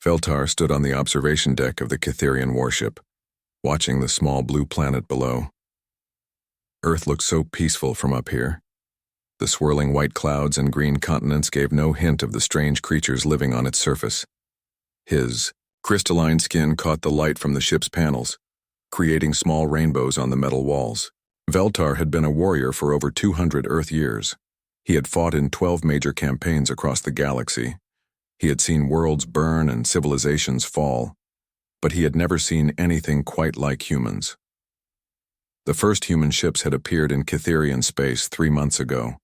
Veltar stood on the observation deck of the Cytherian warship, watching the small blue planet below. Earth looked so peaceful from up here. The swirling white clouds and green continents gave no hint of the strange creatures living on its surface. His crystalline skin caught the light from the ship's panels, creating small rainbows on the metal walls. Veltar had been a warrior for over 200 Earth years. He had fought in 12 major campaigns across the galaxy. He had seen worlds burn and civilizations fall, but he had never seen anything quite like humans. The first human ships had appeared in Cytherian space 3 months ago.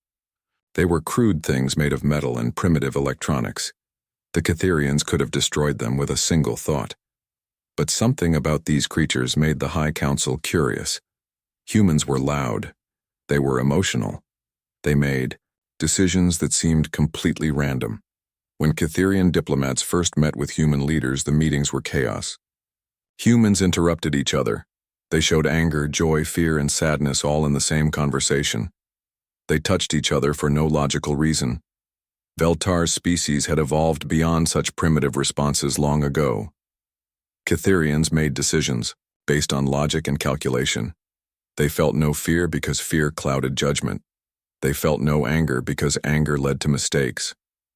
They were crude things made of metal and primitive electronics. The Cytherians could have destroyed them with a single thought. But something about these creatures made the High Council curious. Humans were loud. They were emotional. They made decisions that seemed completely random. When Cytherian diplomats first met with human leaders, the meetings were chaos. Humans interrupted each other. They showed anger, joy, fear, and sadness all in the same conversation. They touched each other for no logical reason. Veltar's species had evolved beyond such primitive responses long ago. Cytherians made decisions based on logic and calculation. They felt no fear because fear clouded judgment. They felt no anger because anger led to mistakes.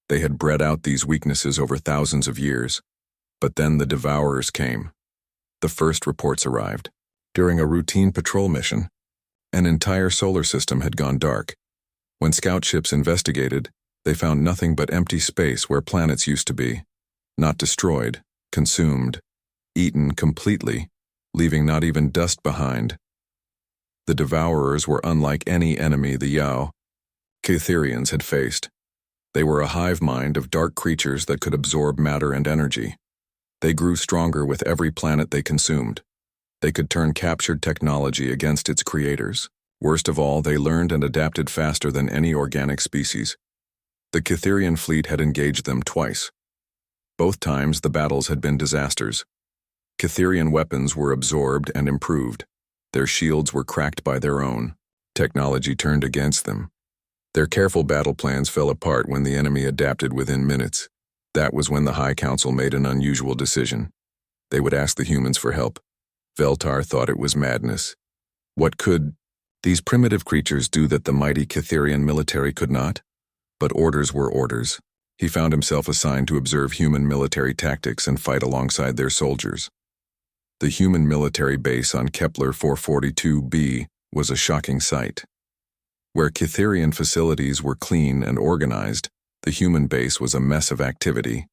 They had bred out these weaknesses over thousands of years. But then the Devourers came. The first reports arrived. During a routine patrol mission, an entire solar system had gone dark. When scout ships investigated, they found nothing but empty space where planets used to be. Not destroyed, consumed, eaten completely, leaving not even dust behind. The Devourers were unlike any enemy the Cytherians had faced. They were a hive mind of dark creatures that could absorb matter and energy. They grew stronger with every planet they consumed. They could turn captured technology against its creators. Worst of all, they learned and adapted faster than any organic species. The Cytherian fleet had engaged them twice. Both times the battles had been disasters. Cytherian weapons were absorbed and improved. Their shields were cracked by their own. Technology turned against them. Their careful battle plans fell apart when the enemy adapted within minutes. That was when the High Council made an unusual decision. They would ask the humans for help. Veltar thought it was madness. What could these primitive creatures do that the mighty Cytherian military could not? But orders were orders. He found himself assigned to observe human military tactics and fight alongside their soldiers. The human military base on Kepler 442b was a shocking sight. Where Cytherian facilities were clean and organized, the human base was a mess of activity.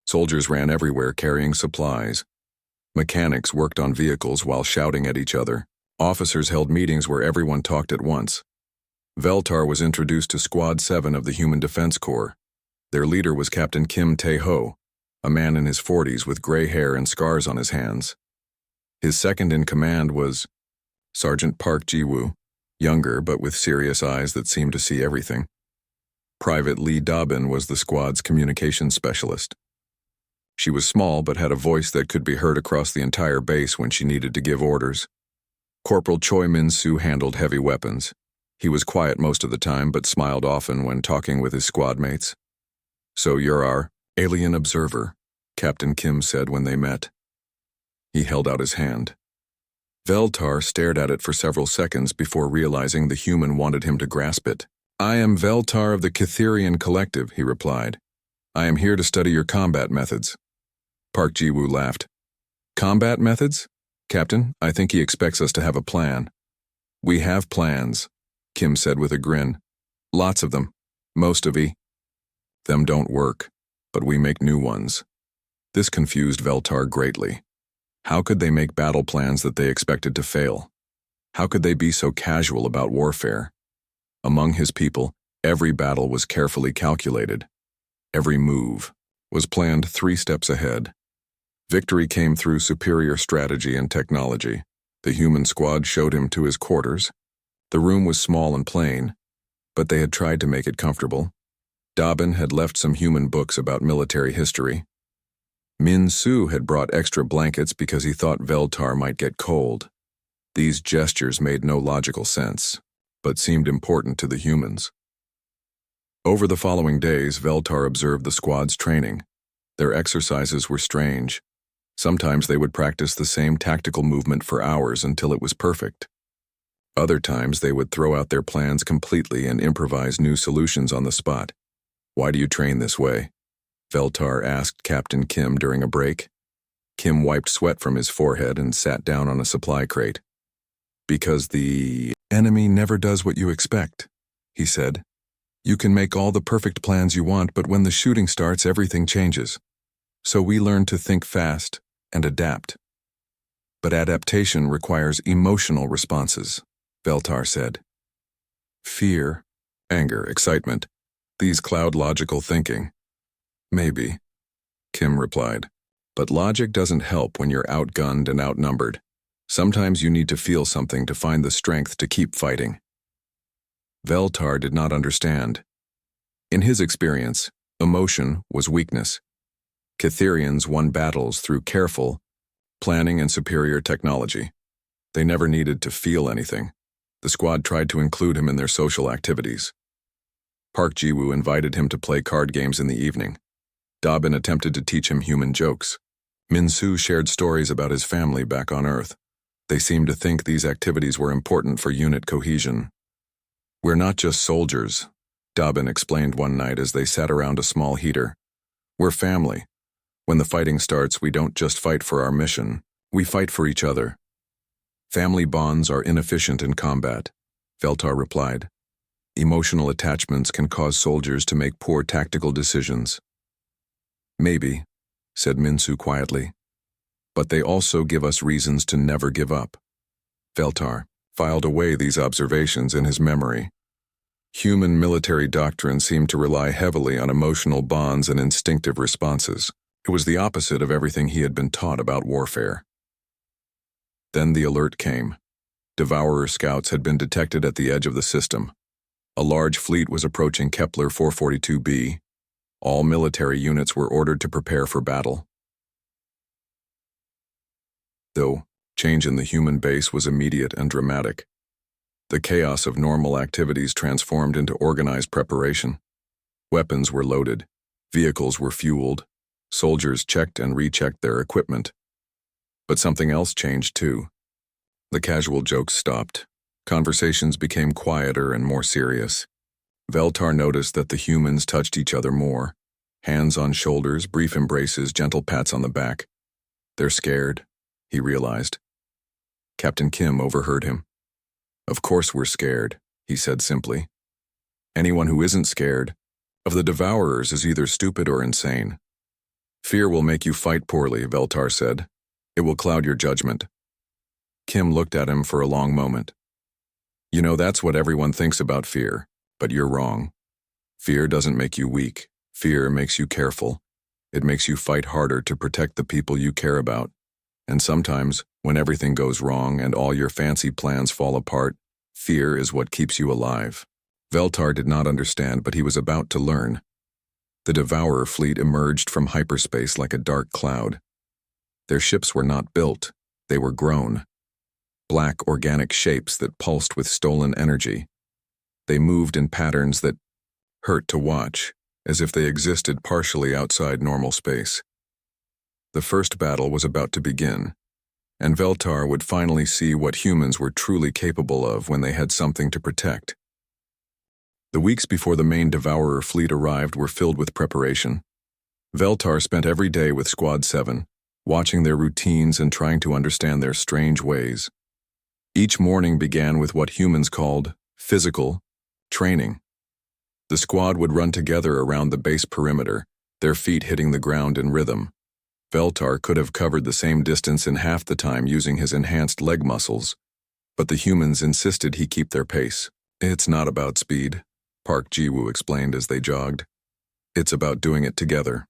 Soldiers ran everywhere carrying supplies. Mechanics worked on vehicles while shouting at each other. Officers held meetings where everyone talked at once. Veltar was introduced to Squad 7 of the Human Defense Corps. Their leader was Captain Kim Tae-ho, a man in his 40s with gray hair and scars on his hands. His second in command was Sergeant Park Ji-woo, younger but with serious eyes that seemed to see everything. Private Lee Dobbin was the squad's communications specialist. She was small but had a voice that could be heard across the entire base when she needed to give orders. Corporal Choi Min-soo handled heavy weapons. He was quiet most of the time but smiled often when talking with his squad mates. "So you're our alien observer," Captain Kim said when they met. He held out his hand. Veltar stared at it for several seconds before realizing the human wanted him to grasp it. "I am Veltar of the Cytherian Collective," he replied. "I am here to study your combat methods." Park Ji-woo laughed. "Combat methods? Captain, I think he expects us to have a plan." "We have plans," Kim said with a grin. "Lots of them. Most of them don't work, but we make new ones." This confused Veltar greatly. How could they make battle plans that they expected to fail? How could they be so casual about warfare? Among his people, every battle was carefully calculated. Every move was planned 3 steps ahead. Victory came through superior strategy and technology. The human squad showed him to his quarters. The room was small and plain, but they had tried to make it comfortable. Dobbin had left some human books about military history. Min-soo had brought extra blankets because he thought Veltar might get cold. These gestures made no logical sense, but seemed important to the humans. Over the following days, Veltar observed the squad's training. Their exercises were strange. Sometimes they would practice the same tactical movement for hours until it was perfect. Other times they would throw out their plans completely and improvise new solutions on the spot. "Why do you train this way?" Veltar asked Captain Kim during a break. Kim wiped sweat from his forehead and sat down on a supply crate. "Because the enemy never does what you expect," he said. "You can make all the perfect plans you want, but when the shooting starts, everything changes. So we learn to think fast and adapt." "But adaptation requires emotional responses," Veltar said. "Fear, anger, excitement, these cloud logical thinking." "Maybe," Kim replied. "But logic doesn't help when you're outgunned and outnumbered. Sometimes you need to feel something to find the strength to keep fighting." Veltar did not understand. In his experience, emotion was weakness. Catherians won battles through careful planning and superior technology. They never needed to feel anything. The squad tried to include him in their social activities. Park Ji-woo invited him to play card games in the evening. Dobbin attempted to teach him human jokes. Min-soo shared stories about his family back on Earth. They seemed to think these activities were important for unit cohesion. "We're not just soldiers," Dobbin explained one night as they sat around a small heater. "We're family. When the fighting starts, we don't just fight for our mission, we fight for each other." "Family bonds are inefficient in combat," Veltar replied. "Emotional attachments can cause soldiers to make poor tactical decisions." "Maybe," said Min-soo quietly. "But they also give us reasons to never give up." Veltar filed away these observations in his memory. Human military doctrine seemed to rely heavily on emotional bonds and instinctive responses. It was the opposite of everything he had been taught about warfare. Then the alert came. Devourer scouts had been detected at the edge of the system. A large fleet was approaching Kepler 442b. All military units were ordered to prepare for battle. Though, change in the human base was immediate and dramatic. The chaos of normal activities transformed into organized preparation. Weapons were loaded, vehicles were fueled, soldiers checked and rechecked their equipment. But something else changed too. The casual jokes stopped. Conversations became quieter and more serious. Veltar noticed that the humans touched each other more. Hands on shoulders, brief embraces, gentle pats on the back. "They're scared," he realized. Captain Kim overheard him. "Of course we're scared," he said simply. "Anyone who isn't scared of the Devourers is either stupid or insane." "Fear will make you fight poorly," Veltar said. "It will cloud your judgment." Kim looked at him for a long moment. "You know, that's what everyone thinks about fear, but you're wrong. Fear doesn't make you weak. Fear makes you careful. It makes you fight harder to protect the people you care about. And sometimes, when everything goes wrong and all your fancy plans fall apart, fear is what keeps you alive." Veltar did not understand, but he was about to learn. The Devourer fleet emerged from hyperspace like a dark cloud. Their ships were not built, they were grown. Black organic shapes that pulsed with stolen energy. They moved in patterns that hurt to watch, as if they existed partially outside normal space. The first battle was about to begin, and Veltar would finally see what humans were truly capable of when they had something to protect. The weeks before the main Devourer fleet arrived were filled with preparation. Veltar spent every day with Squad 7, watching their routines and trying to understand their strange ways. Each morning began with what humans called physical training. The squad would run together around the base perimeter, their feet hitting the ground in rhythm. Veltar could have covered the same distance in half the time using his enhanced leg muscles, but the humans insisted he keep their pace. "It's not about speed," Park Ji-woo explained as they jogged. "It's about doing it together.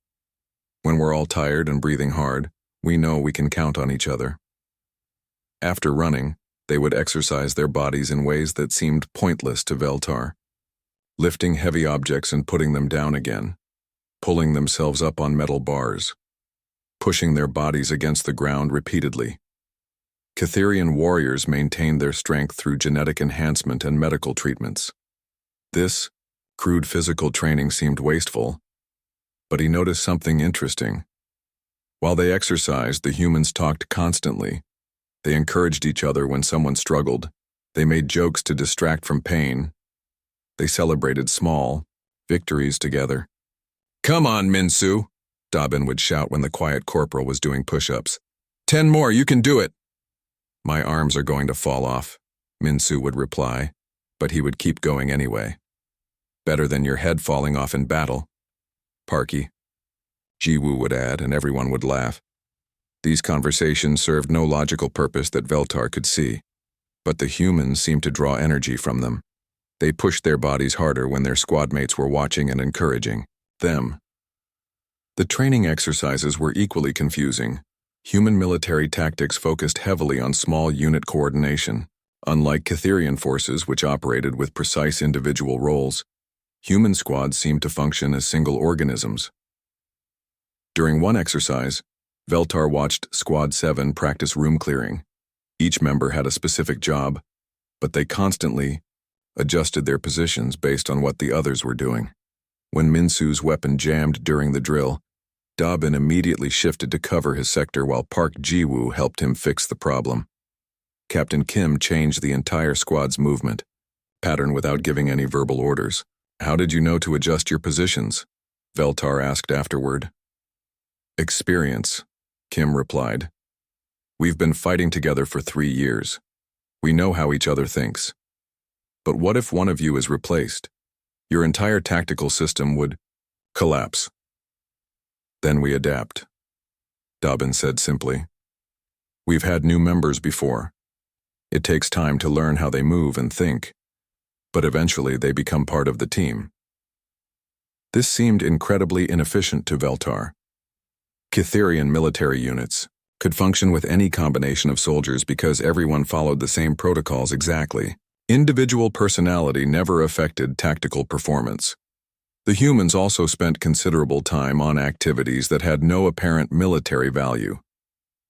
When we're all tired and breathing hard, we know we can count on each other." After running, they would exercise their bodies in ways that seemed pointless to Veltar. Lifting heavy objects and putting them down again, pulling themselves up on metal bars, pushing their bodies against the ground repeatedly. Catherian warriors maintained their strength through genetic enhancement and medical treatments. This crude physical training seemed wasteful, But he noticed something interesting. While they exercised, the humans talked constantly. They encouraged each other when someone struggled. They made jokes to distract from pain. They celebrated small victories together. "Come on, Minsu," Dobbin would shout when the quiet corporal was doing push-ups. 10 more, you can do it." "My arms are going to fall off," Minsu would reply, but he would keep going anyway. "Better than your head falling off in battle." "Parky," Jiwoo would add, and everyone would laugh. These conversations served no logical purpose that Veltar could see, but the humans seemed to draw energy from them. They pushed their bodies harder when their squad mates were watching and encouraging them. The training exercises were equally confusing. Human military tactics focused heavily on small unit coordination. Unlike Catherian forces, which operated with precise individual roles, human squads seemed to function as single organisms. During one exercise, Veltar watched Squad 7 practice room clearing. Each member had a specific job, but they constantly adjusted their positions based on what the others were doing. When Minsu's weapon jammed during the drill, Dobbin immediately shifted to cover his sector while Park Jiwoo helped him fix the problem. Captain Kim changed the entire squad's movement pattern without giving any verbal orders. "How did you know to adjust your positions?" Veltar asked afterward. "Experience," Kim replied. "We've been fighting together for 3 years. We know how each other thinks. But what if one of you is replaced? Your entire tactical system would collapse." "Then we adapt," Dobbin said simply. "We've had new members before. It takes time to learn how they move and think, but eventually they become part of the team." This seemed incredibly inefficient to Veltar. Catherian military units could function with any combination of soldiers because everyone followed the same protocols exactly. Individual personality never affected tactical performance. The humans also spent considerable time on activities that had no apparent military value.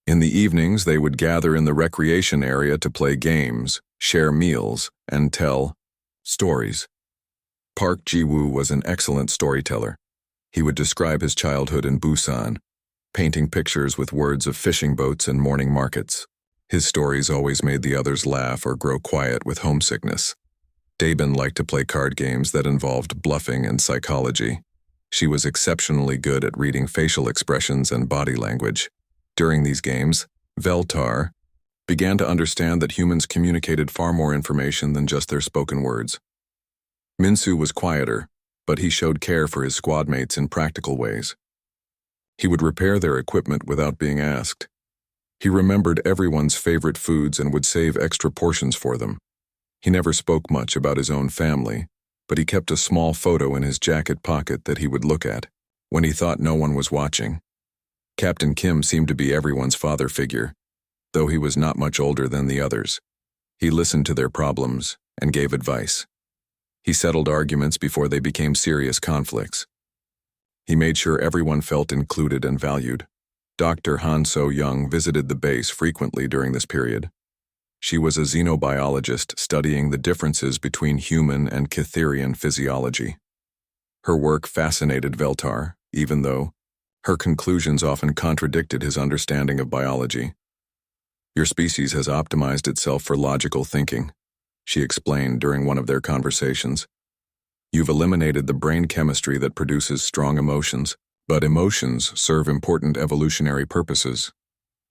In the evenings, they would gather in the recreation area to play games, share meals, and tell stories. Park Jiwoo was an excellent storyteller. He would describe his childhood in Busan, painting pictures with words of fishing boats and morning markets. His stories always made the others laugh or grow quiet with homesickness. Dabin liked to play card games that involved bluffing and psychology. She was exceptionally good at reading facial expressions and body language. During these games, Veltar began to understand that humans communicated far more information than just their spoken words. Minsu was quieter, but he showed care for his squad mates in practical ways. He would repair their equipment without being asked. He remembered everyone's favorite foods and would save extra portions for them. He never spoke much about his own family, but he kept a small photo in his jacket pocket that he would look at when he thought no one was watching. Captain Kim seemed to be everyone's father figure, though he was not much older than the others. He listened to their problems and gave advice. He settled arguments before they became serious conflicts. He made sure everyone felt included and valued. Dr. Han So-young visited the base frequently during this period. She was a xenobiologist studying the differences between human and Catherian physiology. Her work fascinated Veltar, even though her conclusions often contradicted his understanding of biology. "Your species has optimized itself for logical thinking," she explained during one of their conversations. "You've eliminated the brain chemistry that produces strong emotions, but emotions serve important evolutionary purposes."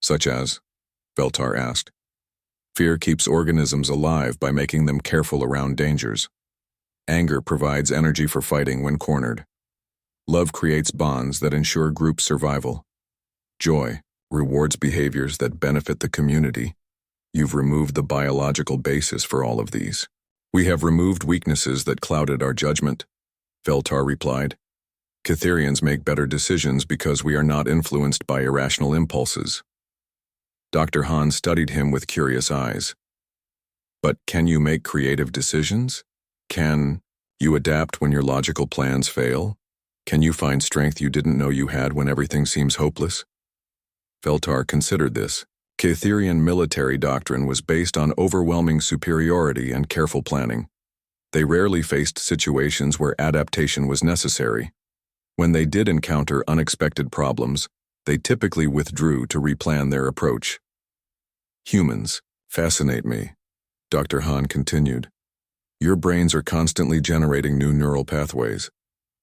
"Such as?" Veltar asked. "Fear keeps organisms alive by making them careful around dangers. Anger provides energy for fighting when cornered. Love creates bonds that ensure group survival. Joy rewards behaviors that benefit the community. You've removed the biological basis for all of these." "We have removed weaknesses that clouded our judgment," Veltar replied. "Catherians make better decisions because we are not influenced by irrational impulses." Dr. Han studied him with curious eyes. "But can you make creative decisions? Can you adapt when your logical plans fail? Can you find strength you didn't know you had when everything seems hopeless?" Veltar considered this. Catherian military doctrine was based on overwhelming superiority and careful planning. They rarely faced situations where adaptation was necessary. When they did encounter unexpected problems, they typically withdrew to replan their approach. Humans fascinate me, Dr. Han continued. Your brains are constantly generating new neural pathways.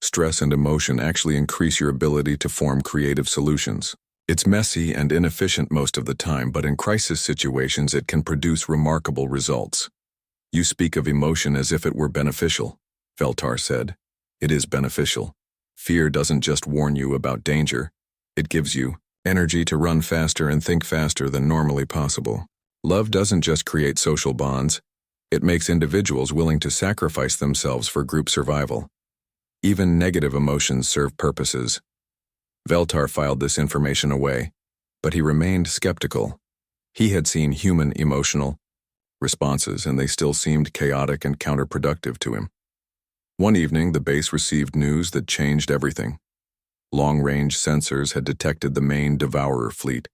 Stress and emotion actually increase your ability to form creative solutions. It's messy and inefficient most of the time, but in crisis situations it can produce remarkable results. You speak of emotion as if it were beneficial, Veltar said. It is beneficial. Fear doesn't just warn you about danger. It gives you energy to run faster and think faster than normally possible. Love doesn't just create social bonds. It makes individuals willing to sacrifice themselves for group survival. Even negative emotions serve purposes. Veltar filed this information away, but he remained skeptical. He had seen human emotional responses, and they still seemed chaotic and counterproductive to him. One evening, the base received news that changed everything. Long-range sensors had detected the main Devourer fleet.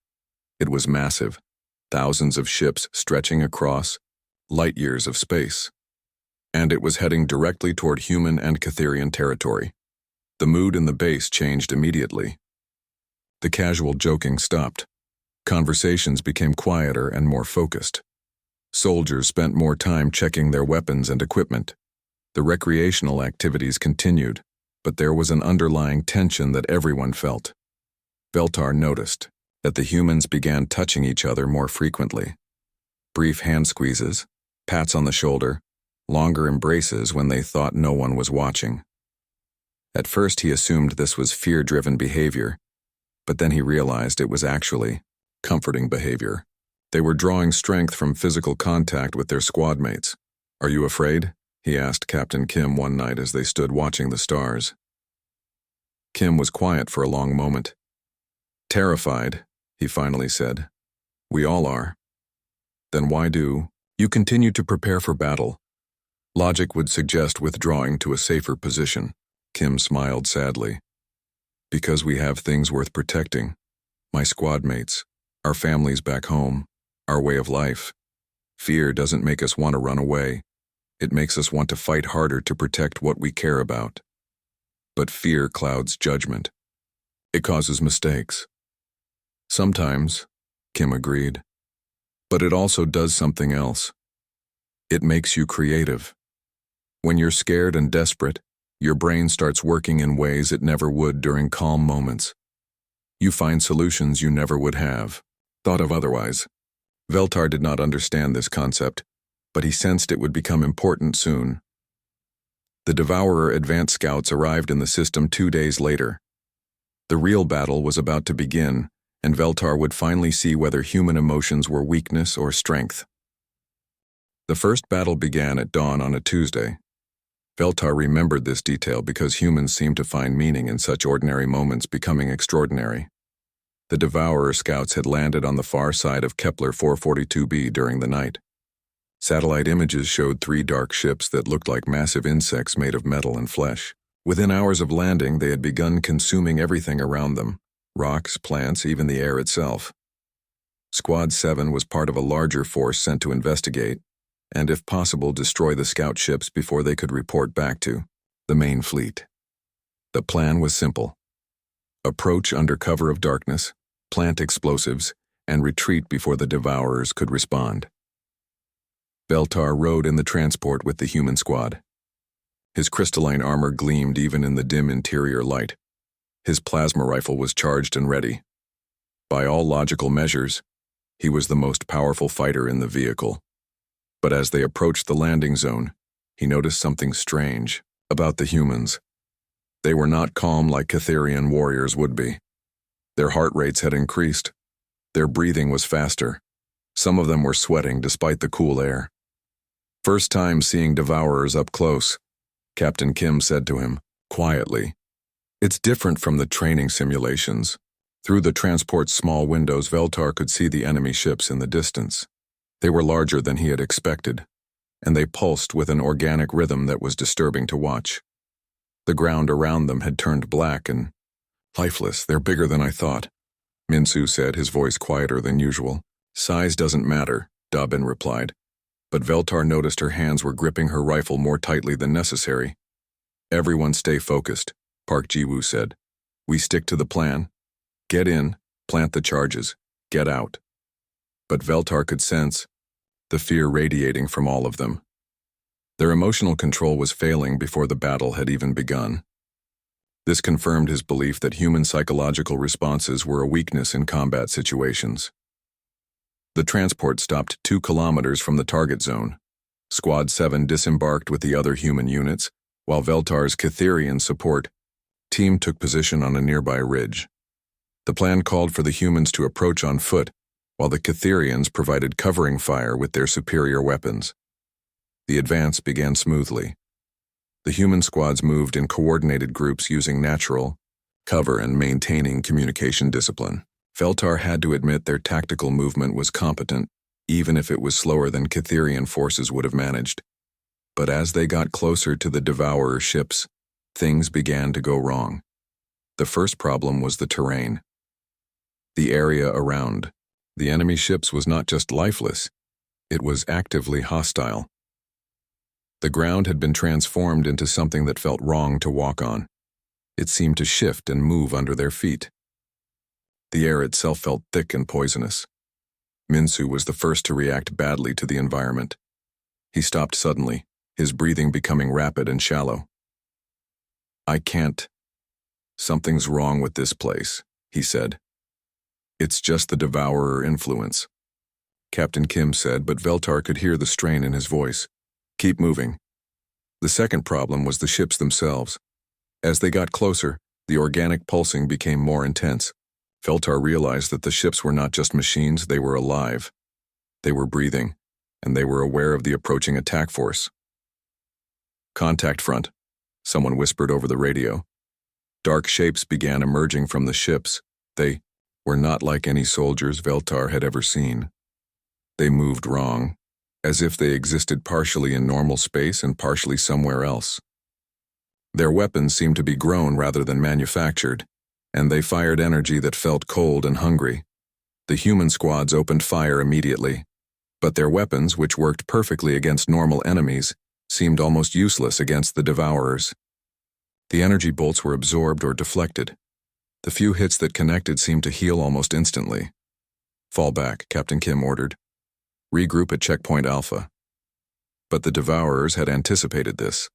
It was massive, thousands of ships stretching across light-years of space. And it was heading directly toward human and Catherian territory. The mood in the base changed immediately. The casual joking stopped. Conversations became quieter and more focused. Soldiers spent more time checking their weapons and equipment. The recreational activities continued, but there was an underlying tension that everyone felt. Veltar noticed that the humans began touching each other more frequently. Brief hand squeezes, pats on the shoulder, longer embraces when they thought no one was watching. At first he assumed this was fear-driven behavior, but then he realized it was actually comforting behavior. They were drawing strength from physical contact with their squad mates. "Are you afraid?" he asked Captain Kim one night as they stood watching the stars. Kim was quiet for a long moment. "Terrified," he finally said. "We all are." "Then why do you continue to prepare for battle?" Logic would suggest withdrawing to a safer position. Kim smiled sadly. "Because we have things worth protecting. My squad mates, our families back home, our way of life. Fear doesn't make us want to run away. It makes us want to fight harder to protect what we care about. But fear clouds judgment. It causes mistakes." "Sometimes," Kim agreed. "But it also does something else. It makes you creative. When you're scared and desperate, your brain starts working in ways it never would during calm moments. You find solutions you never would have thought of otherwise." Veltar did not understand this concept, but he sensed it would become important soon. The Devourer advance scouts arrived in the system 2 days later. The real battle was about to begin, and Veltar would finally see whether human emotions were weakness or strength. The first battle began at dawn on a Tuesday. Veltar remembered this detail because humans seem to find meaning in such ordinary moments becoming extraordinary. The Devourer scouts had landed on the far side of Kepler 442b during the night. Satellite images showed 3 dark ships that looked like massive insects made of metal and flesh. Within hours of landing, they had begun consuming everything around them: rocks, plants, even the air itself. Squad 7 was part of a larger force sent to investigate, and if possible destroy the scout ships before they could report back to the main fleet. The plan was simple: approach under cover of darkness, plant explosives, and retreat before the Devourers could respond. Veltar rode in the transport with the human squad. His crystalline armor gleamed even in the dim interior light. His plasma rifle was charged and ready. By all logical measures, he was the most powerful fighter in the vehicle. But as they approached the landing zone, he noticed something strange about the humans. They were not calm like Catherian warriors would be. Their heart rates had increased. Their breathing was faster. Some of them were sweating despite the cool air. "First time seeing Devourers up close," Captain Kim said to him, quietly. "It's different from the training simulations." Through the transport's small windows, Veltar could see the enemy ships in the distance. They were larger than he had expected, and they pulsed with an organic rhythm that was disturbing to watch. The ground around them had turned black and lifeless. "They're bigger than I thought," Minsu said, his voice quieter than usual. "Size doesn't matter," Dobbin replied. But Veltar noticed her hands were gripping her rifle more tightly than necessary. "Everyone stay focused. Park Ji-woo said. We stick to the plan. Get in, plant the charges, get out. But Veltar could sense the fear radiating from all of them. Their emotional control was failing before the battle had even begun. This confirmed his belief that human psychological responses were a weakness in combat situations. The transport stopped 2 kilometers from the target zone. Squad 7 disembarked with the other human units, while Veltar's Kitherian support team took position on a nearby ridge. The plan called for the humans to approach on foot, while the Kitherians provided covering fire with their superior weapons. The advance began smoothly. The human squads moved in coordinated groups using natural cover and maintaining communication discipline. Veltar had to admit their tactical movement was competent, even if it was slower than Kitherian forces would have managed. But as they got closer to the Devourer ships, things began to go wrong. The first problem was the terrain. The area around the enemy ships was not just lifeless, it was actively hostile. The ground had been transformed into something that felt wrong to walk on. It seemed to shift and move under their feet. The air itself felt thick and poisonous. Minsu was the first to react badly to the environment. He stopped suddenly, his breathing becoming rapid and shallow. I can't. Something's wrong with this place, he said. It's just the Devourer influence, Captain Kim said, but Veltar could hear the strain in his voice. Keep moving. The second problem was the ships themselves. As they got closer, the organic pulsing became more intense. Veltar realized that the ships were not just machines, they were alive. They were breathing, and they were aware of the approaching attack force. Contact front, someone whispered over the radio. Dark shapes began emerging from the ships. They were not like any soldiers Veltar had ever seen. They moved wrong, as if they existed partially in normal space and partially somewhere else. Their weapons seemed to be grown rather than manufactured, and they fired energy that felt cold and hungry. The human squads opened fire immediately, but their weapons, which worked perfectly against normal enemies, seemed almost useless against the Devourers. The energy bolts were absorbed or deflected. The few hits that connected seemed to heal almost instantly. Fall back, Captain Kim ordered. Regroup at checkpoint Alpha. But the Devourers had anticipated this.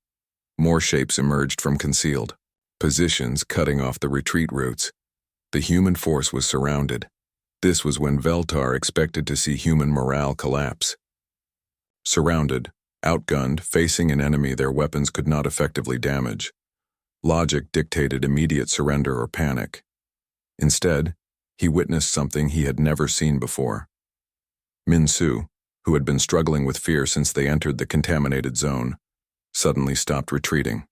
More shapes emerged from concealed positions, cutting off the retreat routes. The human force was surrounded. This was when Veltar expected to see human morale collapse. Surrounded, outgunned, facing an enemy their weapons could not effectively damage. Logic dictated immediate surrender or panic. Instead, he witnessed something he had never seen before. Minsu, who had been struggling with fear since they entered the contaminated zone, suddenly stopped retreating.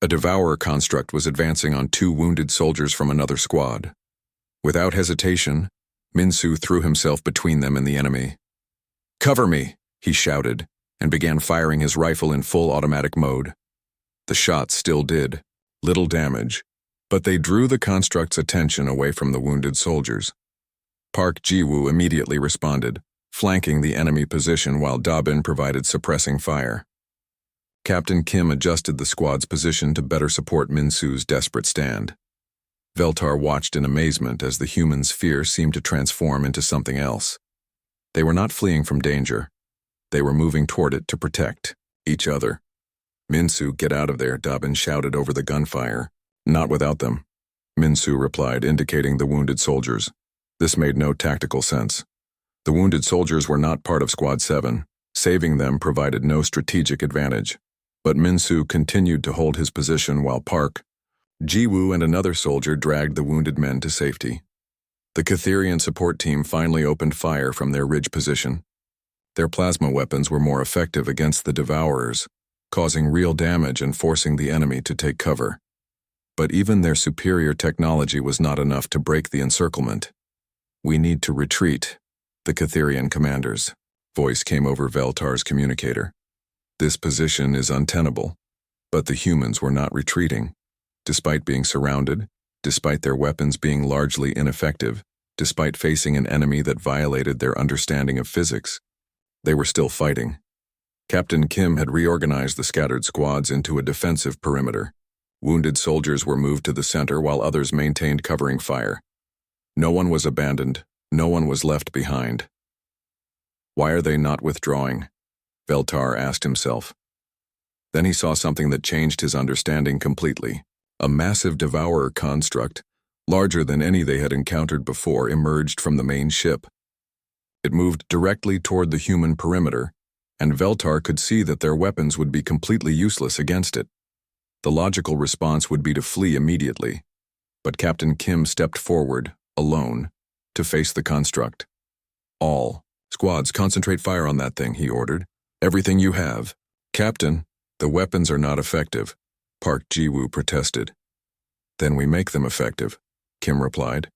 A Devourer construct was advancing on 2 wounded soldiers from another squad. Without hesitation, Minsu threw himself between them and the enemy. "Cover me!" he shouted, and began firing his rifle in full automatic mode. The shots still did little damage, but they drew the construct's attention away from the wounded soldiers. Park Ji-woo immediately responded, flanking the enemy position while Da-bin provided suppressing fire. Captain Kim adjusted the squad's position to better support Minsu's desperate stand. Veltar watched in amazement as the humans' fear seemed to transform into something else. They were not fleeing from danger. They were moving toward it to protect each other. "Minsu, get out of there," Da-bin shouted over the gunfire. "Not without them," Minsu replied, indicating the wounded soldiers. This made no tactical sense. The wounded soldiers were not part of Squad 7. Saving them provided no strategic advantage. But Minsu continued to hold his position while Park Ji-woo and another soldier dragged the wounded men to safety. The Kitherian support team finally opened fire from their ridge position. Their plasma weapons were more effective against the Devourers, causing real damage and forcing the enemy to take cover. But even their superior technology was not enough to break the encirclement. "We need to retreat," the Kitherian commander's voice came over Veltar's communicator. "This position is untenable." But the humans were not retreating. Despite being surrounded, despite their weapons being largely ineffective, despite facing an enemy that violated their understanding of physics, they were still fighting. Captain Kim had reorganized the scattered squads into a defensive perimeter. Wounded soldiers were moved to the center while others maintained covering fire. No one was abandoned, no one was left behind. Why are they not withdrawing? Veltar asked himself. Then he saw something that changed his understanding completely. A massive devourer construct, larger than any they had encountered before, emerged from the main ship. It moved directly toward the human perimeter, and Veltar could see that their weapons would be completely useless against it. The logical response would be to flee immediately, but Captain Kim stepped forward, alone, to face the construct. All squads, concentrate fire on that thing, he ordered. Everything you have. Captain, the weapons are not effective, Park Ji-woo protested. Then we make them effective, Kim replied.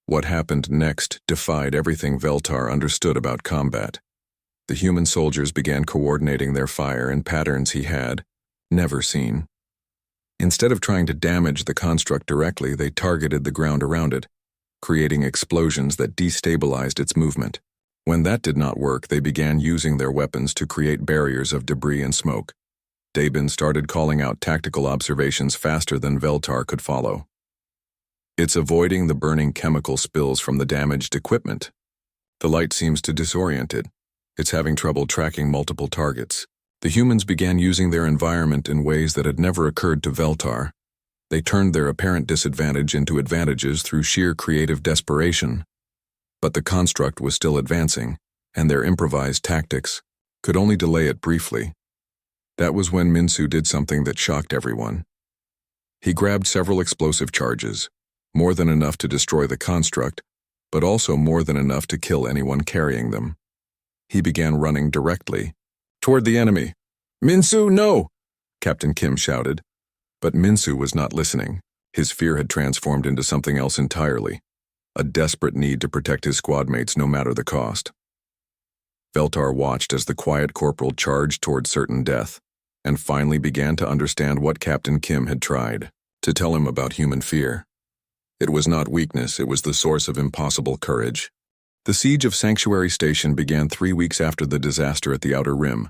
What happened next defied everything Veltar understood about combat. The human soldiers began coordinating their fire in patterns he had never seen. Instead of trying to damage the construct directly, they targeted the ground around it, creating explosions that destabilized its movement. When that did not work, they began using their weapons to create barriers of debris and smoke. Dabin started calling out tactical observations faster than Veltar could follow. It's avoiding the burning chemical spills from the damaged equipment. The light seems to disorient it. It's having trouble tracking multiple targets. The humans began using their environment in ways that had never occurred to Veltar. They turned their apparent disadvantage into advantages through sheer creative desperation. But the construct was still advancing, and their improvised tactics could only delay it briefly. That was when Minsu did something that shocked everyone. He grabbed several explosive charges, more than enough to destroy the construct, but also more than enough to kill anyone carrying them. He began running directly toward the enemy. Minsu, no! Captain Kim shouted. But Minsu was not listening. His fear had transformed into something else entirely, a desperate need to protect his squadmates no matter the cost. Veltar watched as the quiet corporal charged toward certain death, and finally began to understand what Captain Kim had tried to tell him about human fear. It was not weakness, it was the source of impossible courage. The siege of Sanctuary Station began 3 weeks after the disaster at the Outer Rim.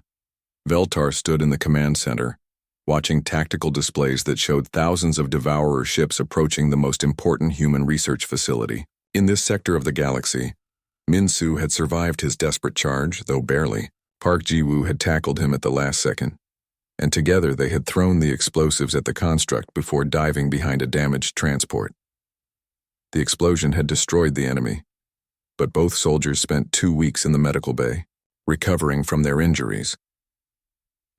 Veltar stood in the command center, watching tactical displays that showed thousands of Devourer ships approaching the most important human research facility. In this sector of the galaxy, Minsu had survived his desperate charge, though barely. Park Ji-woo had tackled him at the last second, and together they had thrown the explosives at the construct before diving behind a damaged transport. The explosion had destroyed the enemy, but both soldiers spent 2 weeks in the medical bay, recovering from their injuries.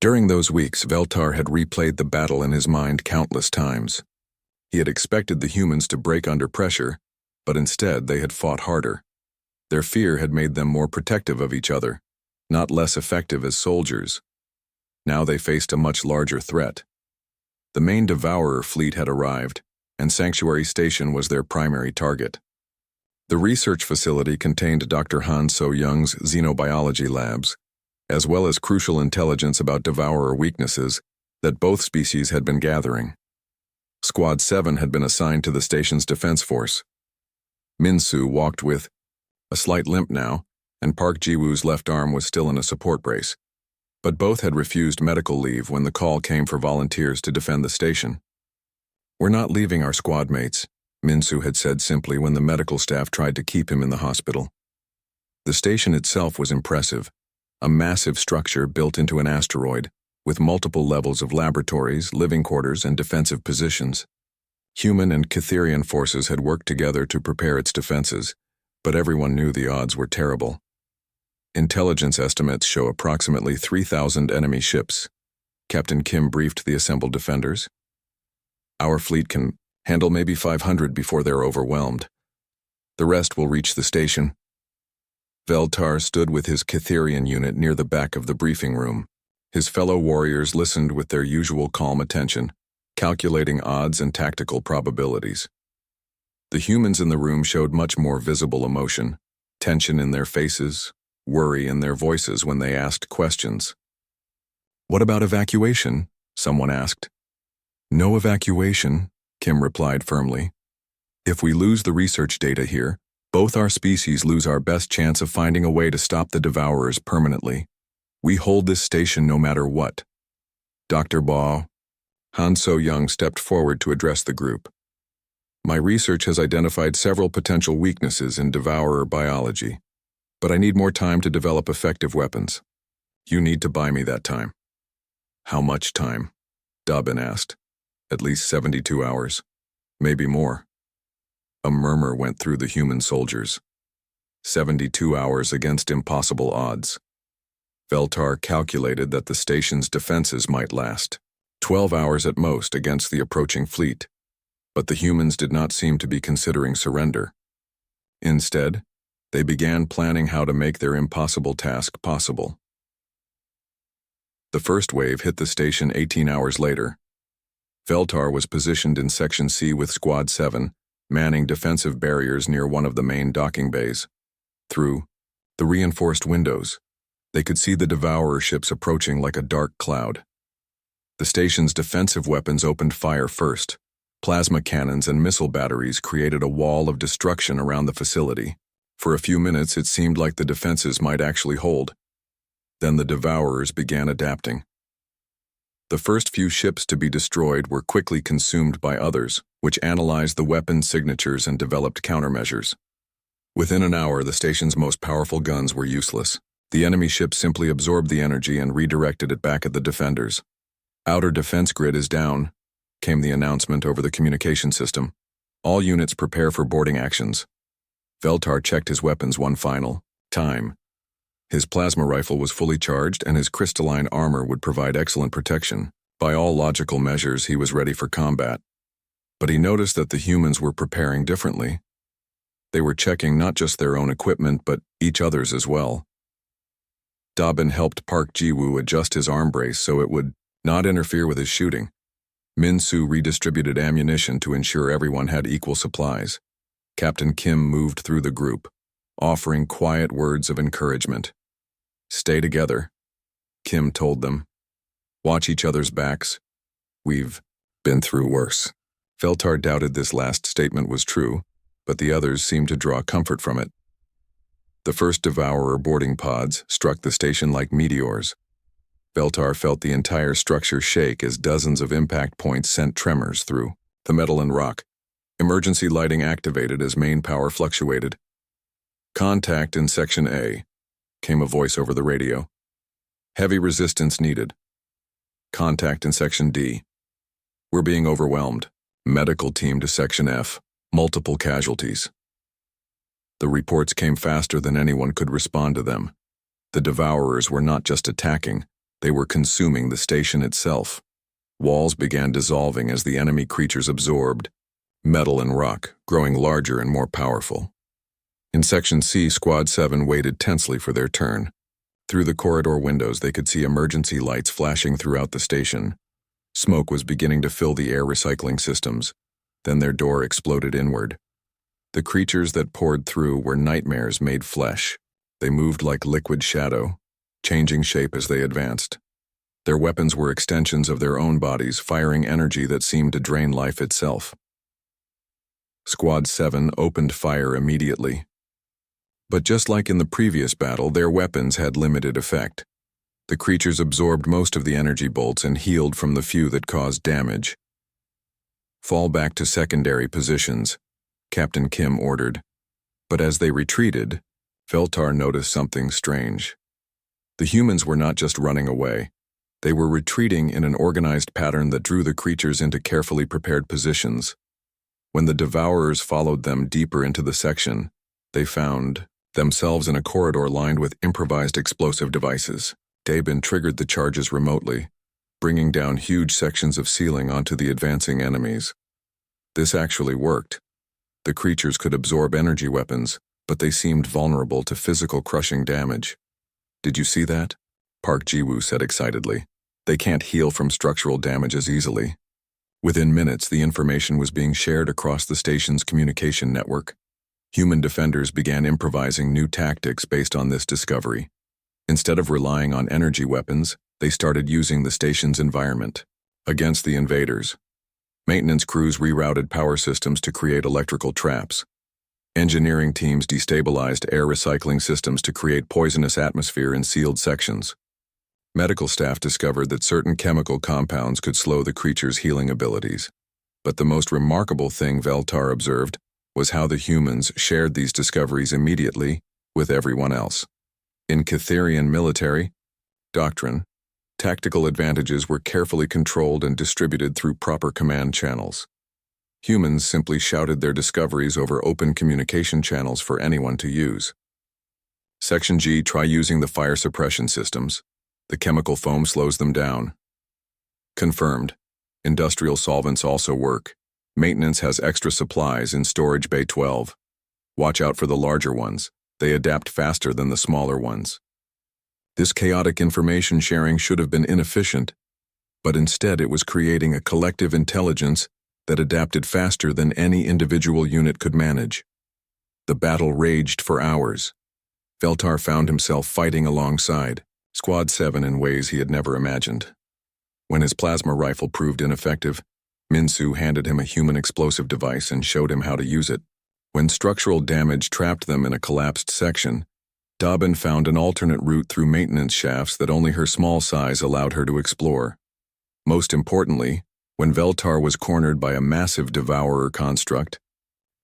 During those weeks, Veltar had replayed the battle in his mind countless times. He had expected the humans to break under pressure, but instead they had fought harder. Their fear had made them more protective of each other, not less effective as soldiers. Now they faced a much larger threat. The main Devourer fleet had arrived, and Sanctuary Station was their primary target. The research facility contained Dr. Han So-young's xenobiology labs, as well as crucial intelligence about Devourer weaknesses that both species had been gathering. Squad 7 had been assigned to the station's defense force. Minsu walked with a slight limp now, and Park Ji-woo's left arm was still in a support brace. But both had refused medical leave when the call came for volunteers to defend the station. "We're not leaving our squad mates," Minsu had said simply when the medical staff tried to keep him in the hospital. The station itself was impressive, a massive structure built into an asteroid, with multiple levels of laboratories, living quarters, and defensive positions. Human and Catherian forces had worked together to prepare its defenses, but everyone knew the odds were terrible. Intelligence estimates show approximately 3,000 enemy ships. Captain Kim briefed the assembled defenders. "Our fleet can handle maybe 500 before they're overwhelmed. The rest will reach the station." Veltar stood with his Catherian unit near the back of the briefing room. His fellow warriors listened with their usual calm attention, calculating odds and tactical probabilities. The humans in the room showed much more visible emotion, tension in their faces, worry in their voices when they asked questions. "What about evacuation?" someone asked. "No evacuation," Kim replied firmly. "If we lose the research data here, both our species lose our best chance of finding a way to stop the Devourers permanently. We hold this station no matter what." Dr. Baugh, Han So-young stepped forward to address the group. My research has identified several potential weaknesses in devourer biology, but I need more time to develop effective weapons. You need to buy me that time. How much time? Dobbin asked. At least 72 hours. Maybe more. A murmur went through the human soldiers. 72 hours against impossible odds. Veltar calculated that the station's defenses might last 12 hours at most against the approaching fleet, but the humans did not seem to be considering surrender. Instead, they began planning how to make their impossible task possible. The first wave hit the station 18 hours later. Veltar was positioned in Section C with Squad 7, manning defensive barriers near one of the main docking bays. Through the reinforced windows, they could see the devourer ships approaching like a dark cloud. The station's defensive weapons opened fire first. Plasma cannons and missile batteries created a wall of destruction around the facility. For a few minutes, it seemed like the defenses might actually hold. Then the devourers began adapting. The first few ships to be destroyed were quickly consumed by others, which analyzed the weapon signatures and developed countermeasures. Within an hour, the station's most powerful guns were useless. The enemy ship simply absorbed the energy and redirected it back at the defenders. Outer defense grid is down, came the announcement over the communication system. All units prepare for boarding actions. Veltar checked his weapons one final time. His plasma rifle was fully charged and his crystalline armor would provide excellent protection. By all logical measures, he was ready for combat. But he noticed that the humans were preparing differently. They were checking not just their own equipment, but each other's as well. Dobbin helped Park Ji-woo adjust his arm brace so it would not interfere with his shooting. Min-soo redistributed ammunition to ensure everyone had equal supplies. Captain Kim moved through the group, offering quiet words of encouragement. Stay together, Kim told them. Watch each other's backs. We've been through worse. Veltar doubted this last statement was true, but the others seemed to draw comfort from it. The first devourer boarding pods struck the station like meteors. Veltar felt the entire structure shake as dozens of impact points sent tremors through the metal and rock. Emergency lighting activated as main power fluctuated. Contact in Section A, came a voice over the radio. Heavy resistance needed. Contact in Section D. We're being overwhelmed. Medical team to Section F. Multiple casualties. The reports came faster than anyone could respond to them. The devourers were not just attacking, they were consuming the station itself. Walls began dissolving as the enemy creatures absorbed, metal and rock growing larger and more powerful. In Section C, Squad 7 waited tensely for their turn. Through the corridor windows, they could see emergency lights flashing throughout the station. Smoke was beginning to fill the air recycling systems. Then their door exploded inward. The creatures that poured through were nightmares made flesh. They moved like liquid shadow, changing shape as they advanced. Their weapons were extensions of their own bodies, firing energy that seemed to drain life itself. Squad 7 opened fire immediately. But just like in the previous battle, their weapons had limited effect. The creatures absorbed most of the energy bolts and healed from the few that caused damage. Fall back to secondary positions, Captain Kim ordered. But as they retreated, Veltar noticed something strange. The humans were not just running away. They were retreating in an organized pattern that drew the creatures into carefully prepared positions. When the devourers followed them deeper into the section, they found themselves in a corridor lined with improvised explosive devices. Dabin triggered the charges remotely, bringing down huge sections of ceiling onto the advancing enemies. This actually worked. The creatures could absorb energy weapons, but they seemed vulnerable to physical crushing damage. Did you see that? Park Ji-woo said excitedly. They can't heal from structural damage as easily. Within minutes, the information was being shared across the station's communication network. Human defenders began improvising new tactics based on this discovery. Instead of relying on energy weapons, they started using the station's environment against the invaders. Maintenance crews rerouted power systems to create electrical traps. Engineering teams destabilized air recycling systems to create poisonous atmosphere in sealed sections. Medical staff discovered that certain chemical compounds could slow the creature's healing abilities. But the most remarkable thing Veltar observed was how the humans shared these discoveries immediately with everyone else. In Catherian military doctrine, tactical advantages were carefully controlled and distributed through proper command channels. Humans simply shouted their discoveries over open communication channels for anyone to use. Section G, try using the fire suppression systems. The chemical foam slows them down. Confirmed. Industrial solvents also work. Maintenance has extra supplies in Storage Bay 12. Watch out for the larger ones. They adapt faster than the smaller ones. This chaotic information sharing should have been inefficient, but instead it was creating a collective intelligence that adapted faster than any individual unit could manage. The battle raged for hours. Veltar found himself fighting alongside Squad 7 in ways he had never imagined. When his plasma rifle proved ineffective, Minsu handed him a human explosive device and showed him how to use it. When structural damage trapped them in a collapsed section, Dobbin found an alternate route through maintenance shafts that only her small size allowed her to explore. Most importantly, when Veltar was cornered by a massive devourer construct,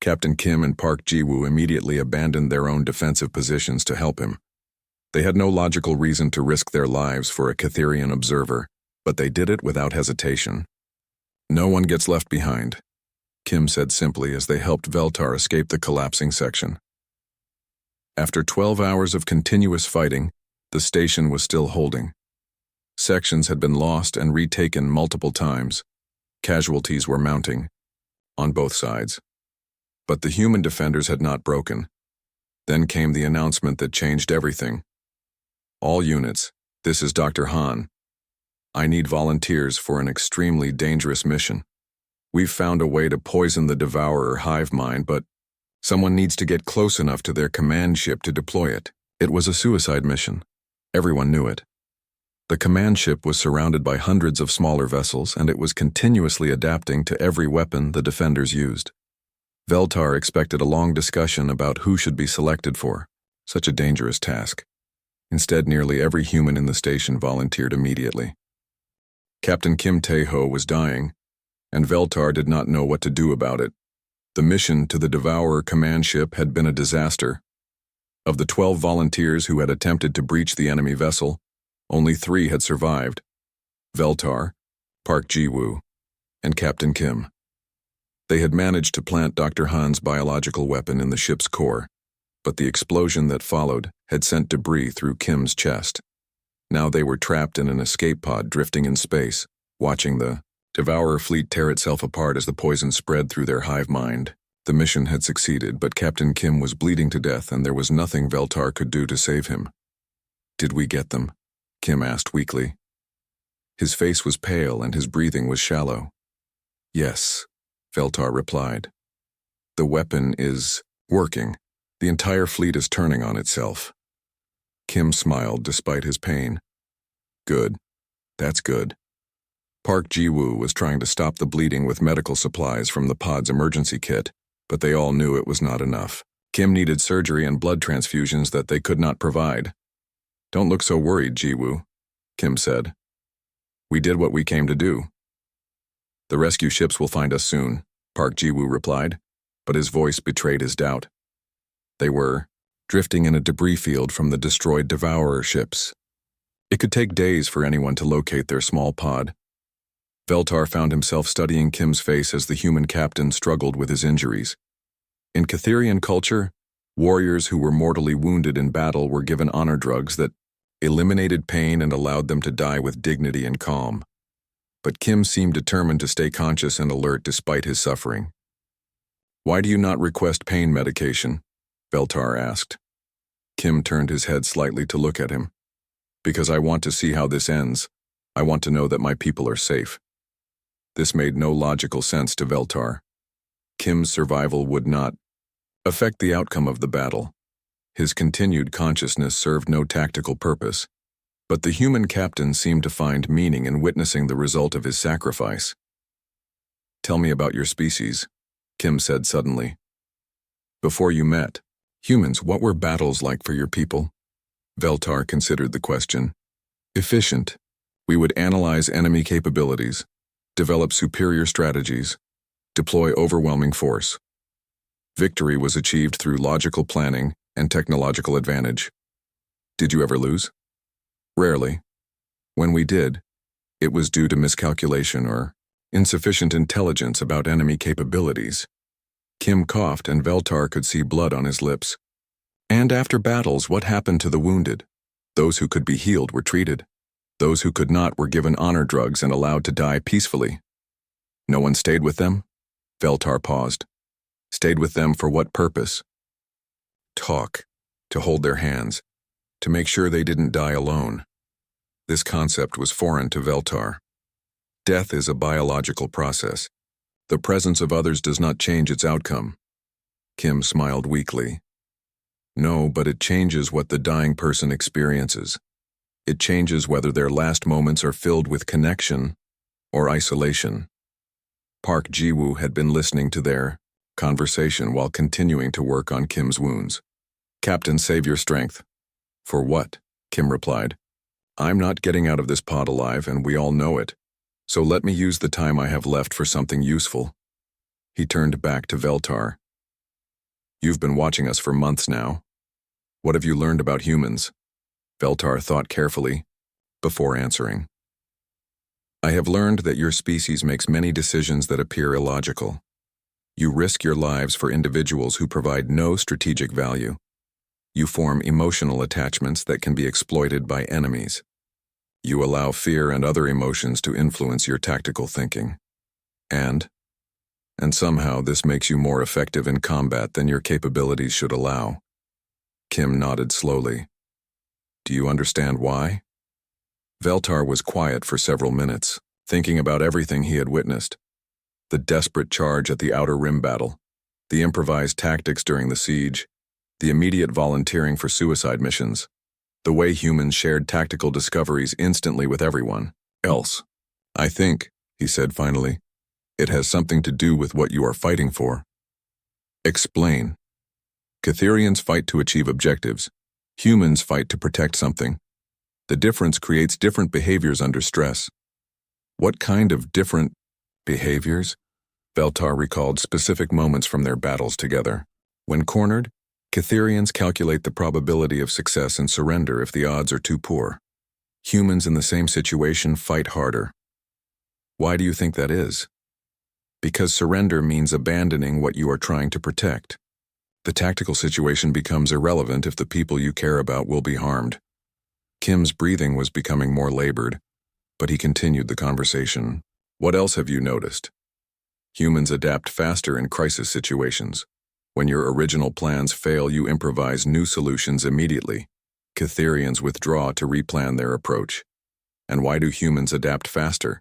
Captain Kim and Park Ji-woo immediately abandoned their own defensive positions to help him. They had no logical reason to risk their lives for a Catherian observer, but they did it without hesitation. "No one gets left behind," Kim said simply as they helped Veltar escape the collapsing section. After 12 hours of continuous fighting, the station was still holding. Sections had been lost and retaken multiple times. Casualties were mounting, on both sides. But the human defenders had not broken. Then came the announcement that changed everything. "All units, this is Dr. Han. I need volunteers for an extremely dangerous mission. We've found a way to poison the Devourer hive mind, but someone needs to get close enough to their command ship to deploy it." It was a suicide mission. Everyone knew it. The command ship was surrounded by hundreds of smaller vessels, and it was continuously adapting to every weapon the defenders used. Veltar expected a long discussion about who should be selected for such a dangerous task. Instead, nearly every human in the station volunteered immediately. Captain Kim Tae-ho was dying, and Veltar did not know what to do about it. The mission to the Devourer command ship had been a disaster. Of the 12 volunteers who had attempted to breach the enemy vessel, only 3 had survived: Veltar, Park Ji-woo, and Captain Kim. They had managed to plant Dr. Han's biological weapon in the ship's core, but the explosion that followed had sent debris through Kim's chest. Now they were trapped in an escape pod drifting in space, watching the Devourer fleet tear itself apart as the poison spread through their hive mind. The mission had succeeded, but Captain Kim was bleeding to death and there was nothing Veltar could do to save him. "Did we get them?" Kim asked weakly. His face was pale and his breathing was shallow. "Yes," Veltar replied. "The weapon is working. The entire fleet is turning on itself." Kim smiled despite his pain. "Good. That's good." Park Ji-woo was trying to stop the bleeding with medical supplies from the pod's emergency kit, but they all knew it was not enough. Kim needed surgery and blood transfusions that they could not provide. "Don't look so worried, Ji-woo," Kim said. "We did what we came to do." "The rescue ships will find us soon," Park Ji-woo replied, but his voice betrayed his doubt. They were drifting in a debris field from the destroyed Devourer ships. It could take days for anyone to locate their small pod. Veltar found himself studying Kim's face as the human captain struggled with his injuries. In Catherian culture, warriors who were mortally wounded in battle were given honor drugs that eliminated pain and allowed them to die with dignity and calm. But Kim seemed determined to stay conscious and alert despite his suffering. "Why do you not request pain medication?" Veltar asked. Kim turned his head slightly to look at him. "Because I want to see how this ends. I want to know that my people are safe." This made no logical sense to Veltar. Kim's survival would not affect the outcome of the battle. His continued consciousness served no tactical purpose, but the human captain seemed to find meaning in witnessing the result of his sacrifice. "Tell me about your species," Kim said suddenly. "Before you met humans, what were battles like for your people?" Veltar considered the question. Efficient. We would analyze enemy capabilities, develop superior strategies, deploy overwhelming force. Victory was achieved through logical planning and technological advantage. Did you ever lose? Rarely. When we did, it was due to miscalculation or insufficient intelligence about enemy capabilities. Kim coughed and Veltar could see blood on his lips. And after battles, what happened to the wounded? Those who could be healed were treated. Those who could not were given honor drugs and allowed to die peacefully. No one stayed with them? Veltar paused. Stayed with them for what purpose? Talk. To hold their hands. To make sure they didn't die alone. This concept was foreign to Veltar. Death is a biological process. The presence of others does not change its outcome. Kim smiled weakly. No, but it changes what the dying person experiences. It changes whether their last moments are filled with connection or isolation. Park Ji-woo had been listening to their conversation while continuing to work on Kim's wounds. Captain, save your strength. For what? Kim replied. I'm not getting out of this pod alive, and we all know it. So let me use the time I have left for something useful. He turned back to Veltar. You've been watching us for months now. What have you learned about humans? Veltar thought carefully before answering. I have learned that your species makes many decisions that appear illogical. You risk your lives for individuals who provide no strategic value. You form emotional attachments that can be exploited by enemies. You allow fear and other emotions to influence your tactical thinking. And somehow this makes you more effective in combat than your capabilities should allow. Kim nodded slowly. Do you understand why? Veltar was quiet for several minutes, thinking about everything he had witnessed. The desperate charge at the Outer Rim battle, the improvised tactics during the siege, the immediate volunteering for suicide missions, the way humans shared tactical discoveries instantly with everyone else. I think, he said finally, it has something to do with what you are fighting for. Explain. Catherians fight to achieve objectives. Humans fight to protect something. The difference creates different behaviors under stress. What kind of different behaviors? Veltar recalled specific moments from their battles together. When cornered, Catherians calculate the probability of success and surrender if the odds are too poor. Humans in the same situation fight harder. Why do you think that is? Because surrender means abandoning what you are trying to protect. The tactical situation becomes irrelevant if the people you care about will be harmed. Kim's breathing was becoming more labored, but he continued the conversation. What else have you noticed? Humans adapt faster in crisis situations. When your original plans fail, you improvise new solutions immediately. Catherians withdraw to replan their approach. And why do humans adapt faster?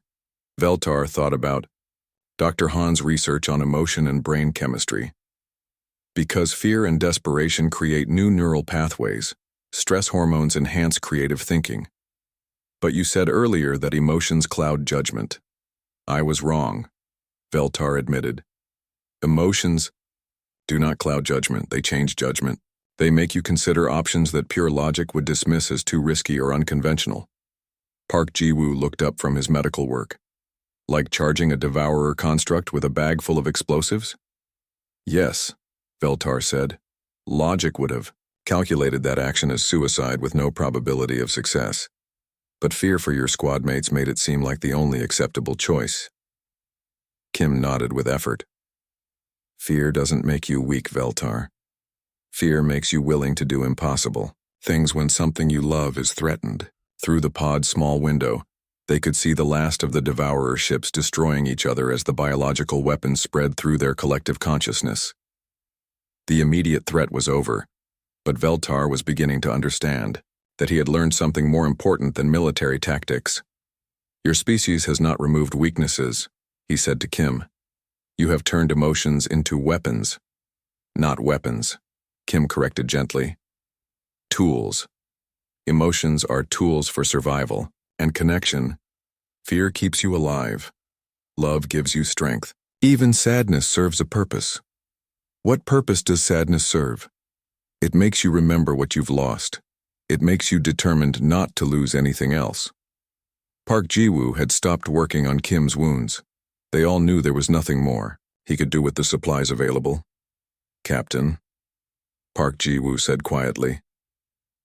Veltar thought about Dr. Han's research on emotion and brain chemistry. Because fear and desperation create new neural pathways, stress hormones enhance creative thinking. But you said earlier that emotions cloud judgment. I was wrong, Veltar admitted. Emotions do not cloud judgment, they change judgment. They make you consider options that pure logic would dismiss as too risky or unconventional. Park Ji-woo looked up from his medical work. Like charging a devourer construct with a bag full of explosives? Yes, Veltar said. Logic would have calculated that action as suicide with no probability of success. But fear for your squad mates made it seem like the only acceptable choice. Kim nodded with effort. Fear doesn't make you weak, Veltar. Fear makes you willing to do impossible things when something you love is threatened. Through the pod's small window, they could see the last of the devourer ships destroying each other as the biological weapons spread through their collective consciousness. The immediate threat was over, but Veltar was beginning to understand that he had learned something more important than military tactics. Your species has not removed weaknesses, he said to Kim. You have turned emotions into weapons. Not weapons, Kim corrected gently. Tools. Emotions are tools for survival and connection. Fear keeps you alive. Love gives you strength. Even sadness serves a purpose. What purpose does sadness serve? It makes you remember what you've lost. It makes you determined not to lose anything else. Park Ji-woo had stopped working on Kim's wounds. They all knew there was nothing more he could do with the supplies available. "Captain," Park Ji-woo said quietly,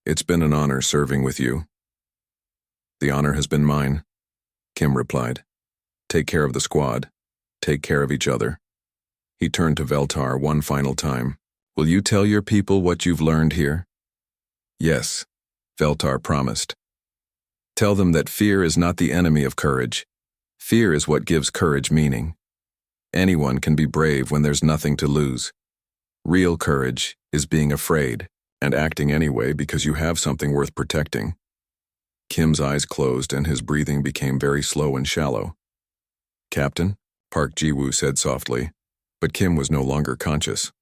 "it's been an honor serving with you." "The honor has been mine," Kim replied. "Take care of the squad. Take care of each other." He turned to Veltar one final time. "Will you tell your people what you've learned here?" "Yes," Veltar promised. "Tell them that fear is not the enemy of courage. Fear is what gives courage meaning. Anyone can be brave when there's nothing to lose. Real courage is being afraid and acting anyway because you have something worth protecting." Kim's eyes closed and his breathing became very slow and shallow. "Captain," Park Ji-woo said softly, but Kim was no longer conscious.